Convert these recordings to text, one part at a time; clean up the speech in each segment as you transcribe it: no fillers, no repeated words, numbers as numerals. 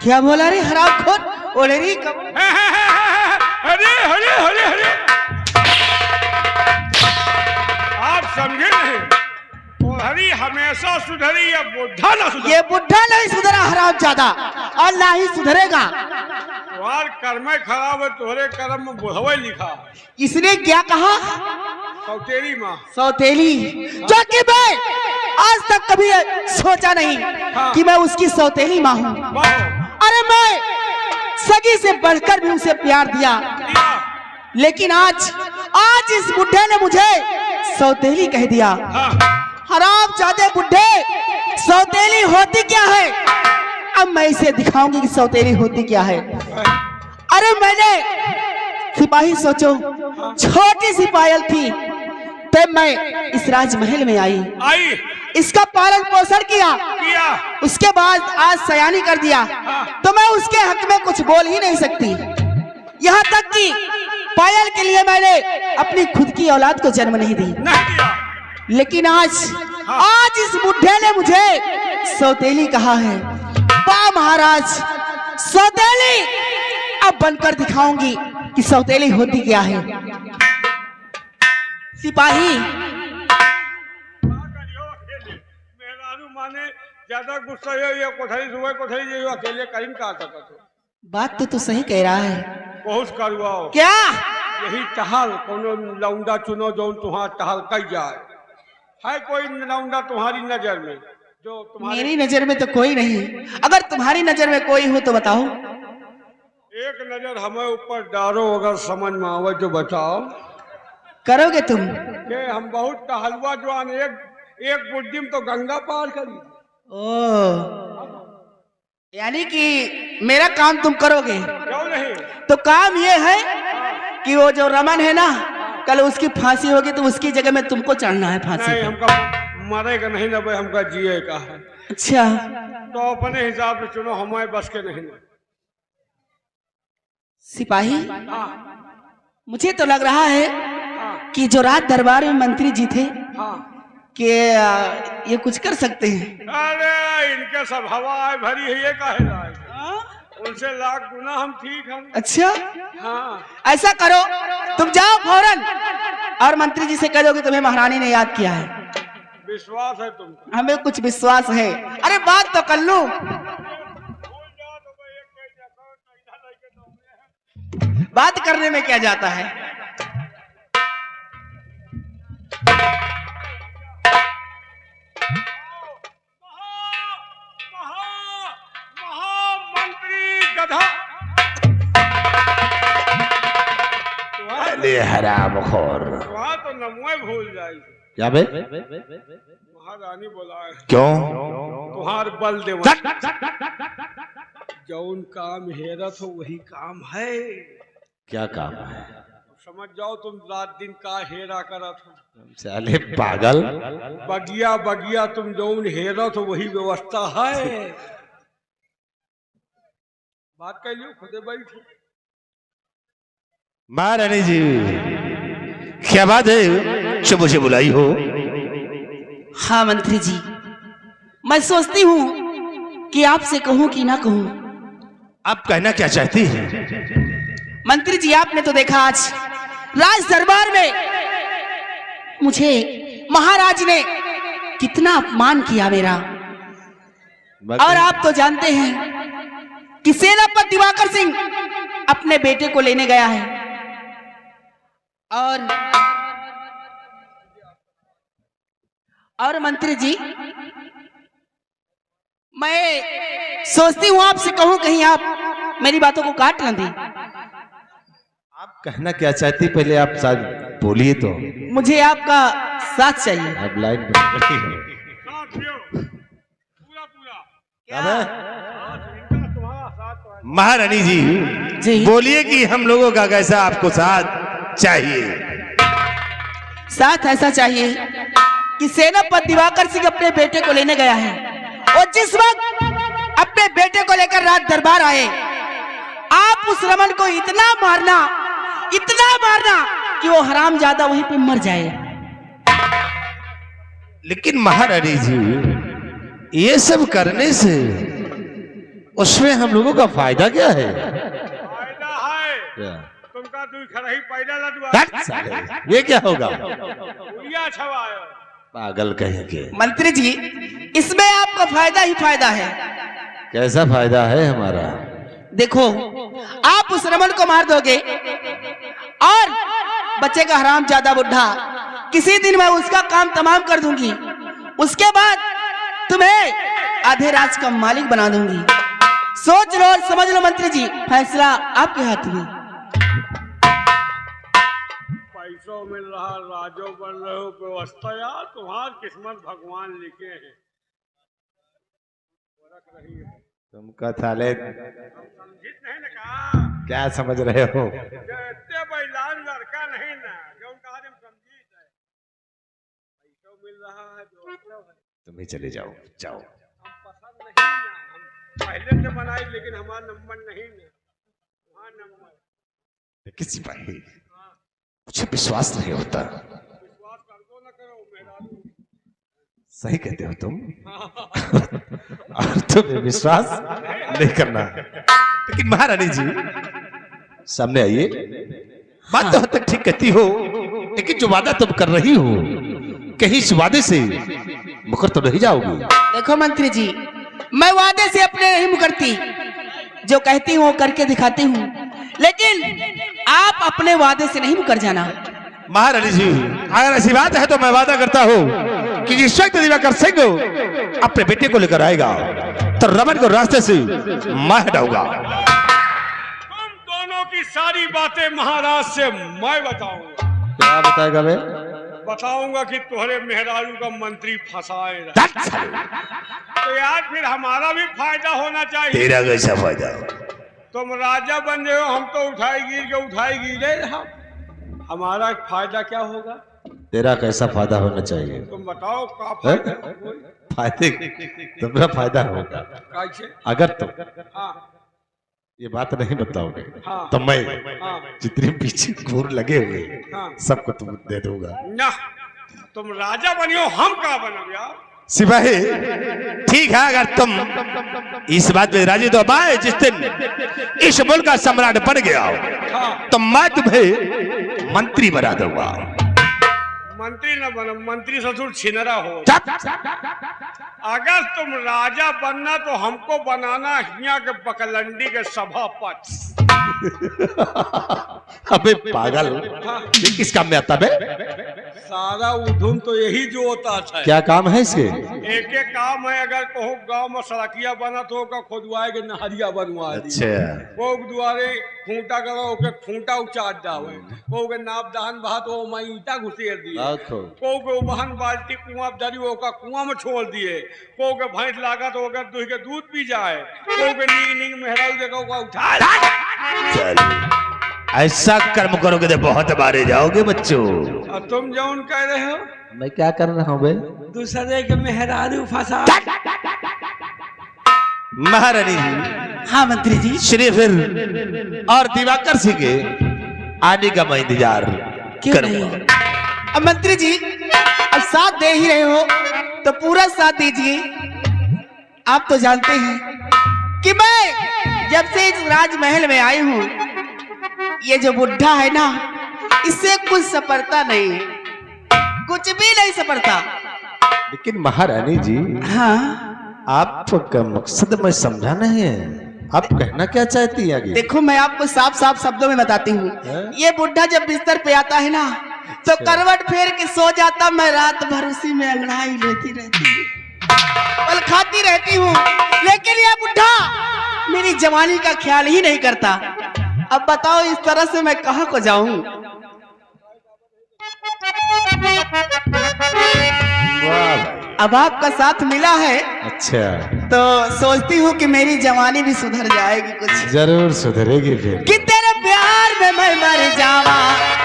क्या बोला रे हरामखोर? ओले रे अरे अरे अरे अरे आप समझे नहीं, हरी हमेशा सुधरी, या बुढ़ा ना सुधरे। ये बुढ़ा नहीं सुधरा हरामजादा, और ना ही सुधरेगा। तुम्हार कर्म खराब है, तुम्हारे कर्म में बुढ़वे लिखा। इसने क्या कहा? सौतेली माँ। सौतेली, जो कि मैं आज तक कभी सोचा नहीं कि मैं उसकी सौतेली माँ हूँ। अरे मैं सगी से बढ़कर भी उसे प्यार दिया, लेकिन आज इस बुढ़े ने मुझे सौतेली कह दिया। हरामजादे बुढ़े, सौतेली होती क्या है? अब मैं इसे दिखाऊंगी कि सौतेली होती क्या है। अरे मैंने सिपाही, सोचो छोटी सी पायल थी, तब मैं इस राजमहल में आई, इसका पालन पोषण किया, उसके बाद आज सयानी कर दिया, तो मैं उसके हक में कुछ बोल ही नहीं सकती। यहाँ तक कि पायल के लिए मैंने अपनी खुद की औलाद को जन्म नहीं दी, लेकिन आज इस बुढ़े ने मुझे सौतेली कहा है। वाह महाराज, सौतेली अब बनकर दिखाऊंगी कि सौतेली होती क्या है। सिपाही, माने ज्यादा गुस्सा ये कोठरी सुबह कोठरी जो अकेले करीम का आता था। बात तो सही कह रहा है। बहुत करवाओ क्या? यही टहल कोनो लौंडा चुनो जो तुम्हारा टहल कई जाए। है कोई लौंडा तुम्हारी नजर में जो तुम्हारी? मेरी नजर में तो कोई नहीं, अगर तुम्हारी नजर में कोई हो तो बताओ। एक नजर हमें ऊपर डालो, अगर समझ में आवे जो बताओ। करोगे तुम? के हम बहुत टहलुआ जवान, एक बुढ़ी में तो गंगा पार करी। यानी कि मेरा काम तुम करोगे? क्यों नहीं? तो काम ये है कि वो जो रमन है ना, कल उसकी फांसी होगी तो उसकी जगह में तुमको चढ़ना है फांसी। नहीं, हमका मरेगा नहीं ना भाई, हमका जिए का है। अच्छा, तो अपने हिसाब से चुनो, हमारे बस के नहीं। सिपाही, मुझे तो लग रहा है कि जो रात दरबार में मंत्री जी थे कि ये कुछ कर सकते हैं। अरे इनके सब हवा भरी है, ये काहे लाए? उनसे लाख गुना हम ठीक हैं। अच्छा, हाँ, ऐसा करो, तुम जाओ फौरन और मंत्री जी से कह दो कि तुम्हें महारानी ने याद किया है। विश्वास है तुमको? हमें कुछ विश्वास है। अरे बात तो कर लूं। बात करने में क्या जाता है? अरे हरामखोर, वहाँ तो नमोए भूल जाएगी। क्या बे? महारानी बुलाए। क्यों? तुहार बल दे जौन काम हेरत हो वही काम है। क्या काम है? समझ जाओ, तुम रात दिन का हेरा करत हो। साले पागल, बगिया बगिया तुम जौन हेरत हो वही व्यवस्था है। बात कर लियो, खुदे बैठो। महारानी जी, क्या बात है, सुबह से बुलाई हो? हाँ मंत्री जी, मैं सोचती हूँ कि आपसे कहूँ कि ना कहूँ। आप कहना क्या चाहती हैं? मंत्री जी, आपने तो देखा आज राज दरबार में मुझे महाराज ने कितना अपमान किया मेरा, और आप तो जानते हैं कि सेनापति दिवाकर सिंह अपने बेटे को लेने गया है, और मंत्री जी, मैं सोचती हूँ आपसे कहूँ, कहीं आप मेरी बातों को काट न दी। आप कहना क्या चाहती, पहले आप शायद बोलिए तो। मुझे आपका साथ चाहिए। आप लाइन में बैठी हो। महारानी जी, बोलिए कि हम लोगों का कैसा आपको साथ चाहिए? साथ ऐसा चाहिए कि सेनापति दिवाकर सिंह अपने बेटे को लेने गया है, और जिस वक्त अपने बेटे को लेकर रात दरबार आए, आप उस रमन को इतना मारना कि वो हरामजादा वहीं पे मर जाए। लेकिन महारानी जी, ये सब करने से उसमें हम लोगों का फायदा क्या है? फायदा है क्या? तुमका तू खरही पैदा लदवा धत साले, ये क्या होगा? उड़िया छवायो पागल कहेंगे। मंत्री जी, इसमें आपका फायदा ही फायदा है। कैसा फायदा है हमारा? देखो, आप उस रमन को मार दोगे और बच्चे का हराम ज्यादा बुढ़ा, किसी दिन मैं उसका काम तमाम कर दूंगी। उसके बाद तुम्हें आधे राज का मालिक बना दूंगी। सोच लो और समझ लो मंत्री जी, फैसला आपके हाथ में। पैसों मिल रहा, राजो बन रहे हो, व्यवस्था यार तुम्हार किस्मत भगवान लिखे हैं। तुमका थाले समझित नहीं ना कहा, क्या समझ रहे हो? इतने बैलान लड़का नहीं ना जो उनका हम समझित है। पैसों मिल रहा है, व्यवस्था है, तुम ही चले जाओ, जाओ। हम पसंद नहीं ना, हम पहले से बनाई लेकिन हमारा नंबर नहीं ना, वहाँ नंबर। लेकिन सिपाही, मुझे विश्वास नहीं होता। विश्वास कर दो ना करो मेरा। सही कहते हो तुम। और तुम्हें विश्वास नहीं करना। लेकिन महारानी जी, सामने आइए। बात तो हद तक ठीक कहती हो, लेकिन जो वादा तुम कर रही हो, कहीं इस वादे से मुकर तो नहीं जाओगी? देखो मंत्री जी, मैं वादे से अपने नहीं मुकरती, जो कहती हूँ करके दिखाती हूँ, लेकिन आप अपने वादे से नहीं मुकर जाना। महारानी जी, अगर ऐसी बात है तो मैं वादा करता हूँ कि जिस वक्त दिवाकर सिंह अपने बेटे को लेकर आएगा तो रमन को रास्ते से मैं हटाऊंगा। तुम दोनों की सारी बातें महाराज से मैं बताऊंगा। क्या बताएगा बे? बताऊंगा कि तुम्हारे मेहरारू का मंत्री फंसाए रहे। तो यार फिर हमारा भी फायदा होना चाहिए। तेरा कैसा फायदा? तुम राजा बन रहे हो, हम तो उठाई गिरे रहा। हमारा फायदा क्या होगा? तेरा कैसा फायदा होना चाहिए? तुम बताओ का फायदा? फायदे तुम्हारा फायदा होगा कैसे? अगर तुम हाँ ये बात नहीं बताओगे हाँ। तो मैं हाँ जितने पीछे घूर लगे हुए हाँ। सबको तुम दे दूंगा। ना, तुम राजा बनियो, हम का बनो यार? सिपाही, ठीक है, अगर तुम इस बात में राजी तो मैं जिस दिन इस मुल्क का सम्राट बन गया हाँ। तो मैं तुम्हें मंत्री बना दूंगा। मंत्री न बनो, मंत्री ससुर छिनरा हो। चुप! अगर तुम राजा बनना तो हमको बनाना हिया के बकलंडी के सभापति। अबे पागल, ये किस काम में आता बे? सारा उधुम तो यही जो होता था। क्या काम है इसके? एक एक काम है, अगर कहूँ गांव में सड़किया बना तो खोदवाए के नहरिया बनवा दी। अच्छा। वो दुआरे खूंटा करो, ओके खूंटा उचार दावे, को के नाप दान बहा तो मैं ईटा घुसेर दिए, को के बहन बाल्टी कुआं धरी ओका कुआं में छोड़ दिए, को के भैंस लागा तो ओकर दूध के दूध पी जाए, को के नींग नींग मेहराल देखो का उठा। ऐसा कर्म करोगे तो बहुत मारे जाओगे बच्चों। और तुम जौन कह रहे हो, मैं क्या कर रहा हूँ बे? दूसरे के मेहरारू फंसा। महारानी जी, हाँ मंत्री जी। श्री फिर और दिवाकर सिंह के आने का मैं इंतजार क्यों नहीं? अब मंत्री जी, अब साथ दे ही रहे हो तो पूरा साथ दीजिए। आप तो जानते हैं कि मैं जब से इस राजमहल में आई हूँ, ये जो बुढ़ा है ना, इससे कुछ सपरता नहीं है, कुछ भी नहीं सपरता। लेकिन महारानी जी, हाँ, आपका मकसद मैं समझा नहीं है। आप कहना क्या चाहती है आगे? देखो मैं आपको साफ साफ शब्दों में बताती हूँ। ये बुढ़ा जब बिस्तर पे आता है ना, तो करवट फेर के सो जाता, मैं रात भर उसी में अंगड़ाई लेती रहती हूँ, पल खाती रहती हूँ, लेकिन ये बुढ़ा मेरी जवानी का ख्याल ही नहीं करता। अब बताओ इस तरह से मैं कहाँ को जाऊं? अब आपका साथ मिला है, अच्छा, तो सोचती हूँ कि मेरी जवानी भी सुधर जाएगी कुछ। जरूर सुधरेगी फिर। कि तेरे प्यार में मैं मर जावा,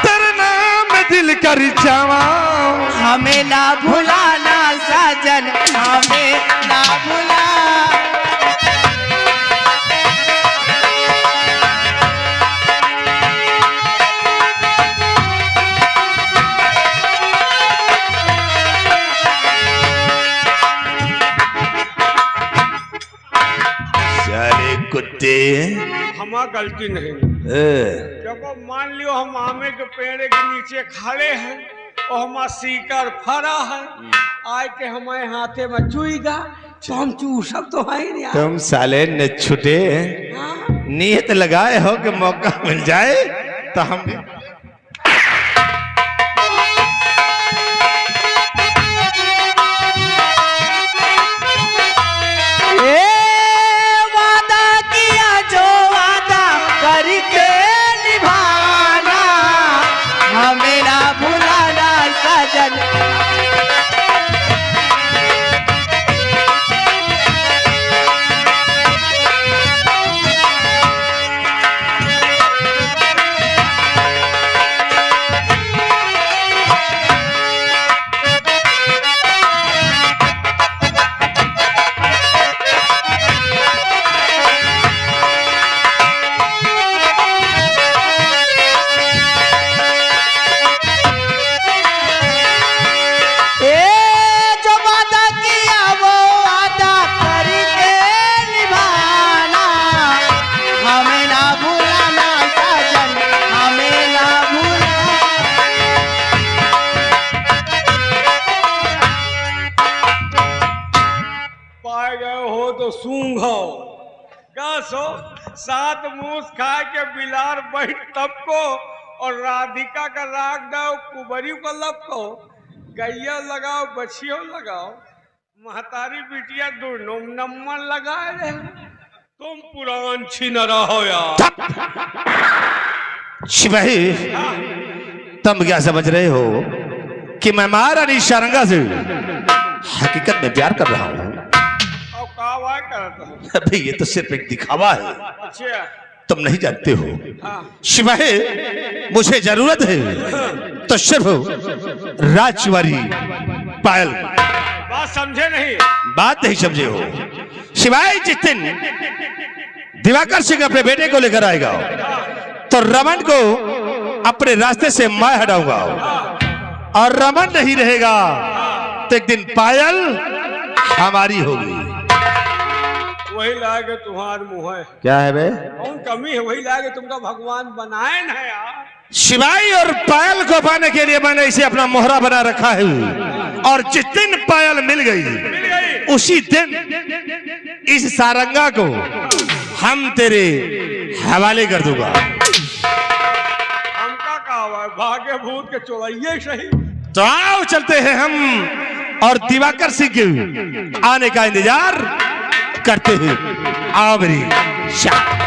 तेरे नाम दिल कर जावा, हमें ना भुलाना साजन, हमें ना भुला। चले कुत्ते। हमारा गलती नहीं। देखो मान लियो हम आमे के पेड़ के नीचे खड़े हैं और हमारा सीकर फरा है, आए के हमारे हाथे में चुईगा तो हम चूसब तो है नहीं। तुम साले न छुटे नियत लगाए हो कि मौका मिल जाए तो हम भी। वादा किया जो वादा करके निभाना, हमें ना भुलाना सजन। तो सूंघो गासो सात मूस खाए के बिलार बैठ तब को और राधिका का राग दो कुबरी को लब को गैया लगाओ बछियो लगाओ महतारी बिटिया दो नम्मन लगाए रहे। तुम पुरान छीन रहो यार। शिवाही तुम क्या समझ रहे हो कि मैं महारानी शारंगा से हकीकत में प्यार कर रहा हूँ? अबे ये तो सिर्फ एक दिखावा है। अच्छा तुम नहीं जानते हो शिवाहे, मुझे जरूरत है तो सिर्फ राजकुमारी पायल। बात समझे नहीं? बात नहीं समझे हो शिवाय। जिस दिन दिवाकर सिंह अपने बेटे को लेकर आएगा तो रमन को अपने रास्ते से मैं हटाऊंगा और रमन नहीं रहेगा तो एक दिन पायल हमारी होगी। वही लागे तुम्हारे मुँह है। क्या है बे? कौन कमी है? वही लागे तुमका भगवान बनाए ना यार। शिवाई और पायल को पाने के लिए मैंने इसे अपना मोहरा बना रखा है और जिस दिन पायल मिल गई उसी दिन इस सारंगा को हम तेरे हवाले कर दूंगा। हमका कहा हुआ भागे भूत के चोरैये सही। तो आओ चलते हैं हम और दिवाकर सिंह के आने का इंतजार करते हैं। आओ मेरी शाह।